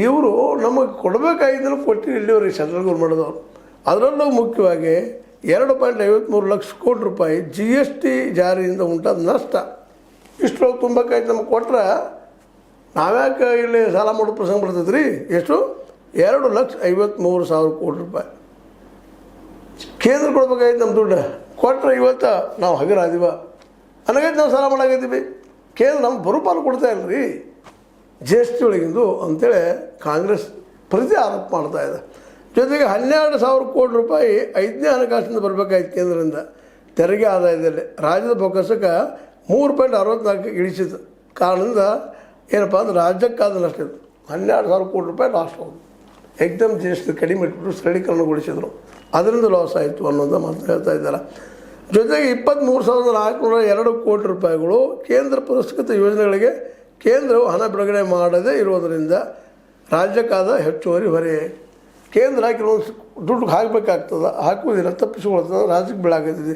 ಇವರು ನಮಗೆ ಕೊಡಬೇಕಾಗಿದ್ದನ್ನು ಕೊಟ್ಟು ಇಲ್ಲಿವರೆಗೆ ಸೆಂಟ್ರಲ್ ಗೌರ್ಮೆಂಟ್ದವರು. ಅದರಲ್ಲೂ ಮುಖ್ಯವಾಗಿ 2.53 ಲಕ್ಷ ಕೋಟಿ ರೂಪಾಯಿ GST ಜಾರಿಯಿಂದ ಉಂಟಾದ ನಷ್ಟ ಇಷ್ಟರೊಳಗೆ ತುಂಬಬೇಕಾಯ್ತು. ನಮಗೆ ಕೊಟ್ರೆ ನಾವ್ಯಾಕೆ ಇಲ್ಲಿ ಸಾಲ ಮಾಡೋ ಪ್ರಸಂಗ ಬರ್ತೈತೆ ರೀ. ಎಷ್ಟು? 2,53,000 ಕೋಟಿ ರೂಪಾಯಿ ಕೇಂದ್ರ ಕೊಡ್ಬೇಕಾಯ್ತು. ನಮ್ಮ ದುಡ್ಡು ಕೊಟ್ಟರೆ ಇವತ್ತು ನಾವು ಹಗರಾದಿವ ಅನ್ನಗೈತೆ, ನಾವು ಸಾಲ ಮಾಡಾಕೈತೀವಿ. ಕೇಂದ್ರ ನಮ್ಗೆ ಬರುಪಾಲು ಕೊಡ್ತಾ ಇಲ್ಲ ರೀ GST ಒಳಗಿಂದು ಅಂಥೇಳಿ ಕಾಂಗ್ರೆಸ್ ಪ್ರತಿ ಆರೋಪ ಮಾಡ್ತಾಯಿದೆ. ಜೊತೆಗೆ 12,000 ಕೋಟಿ ರೂಪಾಯಿ 5ನೇ ಹಣಕಾಸಿಂದ ಬರಬೇಕಾಯ್ತು ಕೇಂದ್ರದಿಂದ ತೆರಿಗೆ ಆದಾಯದಲ್ಲಿ. ರಾಜ್ಯದ ಬೊಕ್ಕಸಕ್ಕೆ 3.64 ಇಳಿಸಿತು. ಕಾರಣದಿಂದ ಏನಪ್ಪ ಅಂದ್ರೆ ರಾಜ್ಯಕ್ಕಾದ ನಷ್ಟ ಇತ್ತು. 12,000 ಕೋಟಿ ರೂಪಾಯಿ ಲಾಸ್ಟ್ ಹೋಗುದು. ಎಕ್ದಮ್ GST ಕಡಿಮೆ ಇಟ್ಬಿಟ್ಟು ಸರಳೀಕರಣಗೊಳಿಸಿದ್ರು, ಅದರಿಂದ ಲಾಸ್ ಆಯಿತು ಅನ್ನೋದು ಮಾತು ಹೇಳ್ತಾ ಇದ್ದಾರೆ. ಜೊತೆಗೆ 23,402 ಕೋಟಿ ರೂಪಾಯಿಗಳು ಕೇಂದ್ರ ಪುರಸ್ಕೃತ ಯೋಜನೆಗಳಿಗೆ ಕೇಂದ್ರವು ಹಣ ಬಿಡುಗಡೆ ಮಾಡದೇ ಇರೋದರಿಂದ ರಾಜ್ಯಕ್ಕಾದ ಹೆಚ್ಚುವರಿ ಹೊರೆ. ಕೇಂದ್ರ ಕೆಲವೊಂದು ದುಡ್ಡು ಹಾಕಬೇಕಾಗ್ತದೆ, ಹಾಕುವುದಿಲ್ಲ, ತಪ್ಪಿಸಿಕೊಳ್ತದೆ, ರಾಜ್ಯಕ್ಕೆ ಬೀಳಾಕೈತಿದೆ.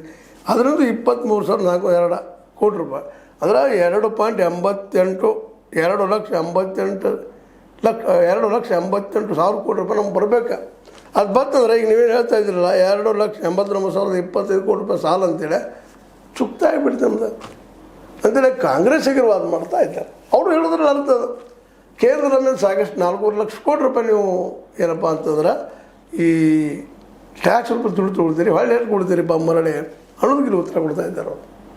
ಅದರಿಂದ 23,402 ಕೋಟಿ ರೂಪಾಯಿ ಅಂದ್ರೆ 2.88 2,88,000 ಕೋಟಿ ರೂಪಾಯಿ ನಮ್ಗೆ ಬರಬೇಕು. ಅದು ಬರ್ತಂದ್ರೆ ಈಗ ನೀವೇನು ಹೇಳ್ತಾ ಇದ್ದಿರಲ್ಲ 2,89,025 ಕೋಟಿ ರೂಪಾಯಿ ಸಾಲ ಅಂತೇಳಿ ಚುಕ್ತಾ ಆಗಿಬಿಡ್ತು ನಮ್ದು ಅಂತೇಳಿ ಕಾಂಗ್ರೆಸ್ಸಿಗೆ ವಾದ ಮಾಡ್ತಾ ಇದ್ದಾರೆ. ಅವರು ಹೇಳಿದ್ರಲ್ಲಿ ಅರ್ಥ ಅದು. ಕೇಂದ್ರದ ಮೇಲೆ ಸಾಕಷ್ಟು 4 ಲಕ್ಷ ಕೋಟಿ ರೂಪಾಯಿ ನೀವು ಏನಪ್ಪ ಅಂತಂದ್ರೆ ಈ ಟ್ಯಾಕ್ಸ್ ರೂಪಾಯಿ ದುಡ್ಡು ತೊಗೊಳ್ತೀರಿ, ಹೊಳ್ಳಿ ಎಷ್ಟು ಕೊಡ್ತೀರಿ ಮರಳಿ ಅನ್ನೋದಕ್ಕೆ ಉತ್ತರ ಕೊಡ್ತಾ ಇದ್ದಾರೆ ಅವರು.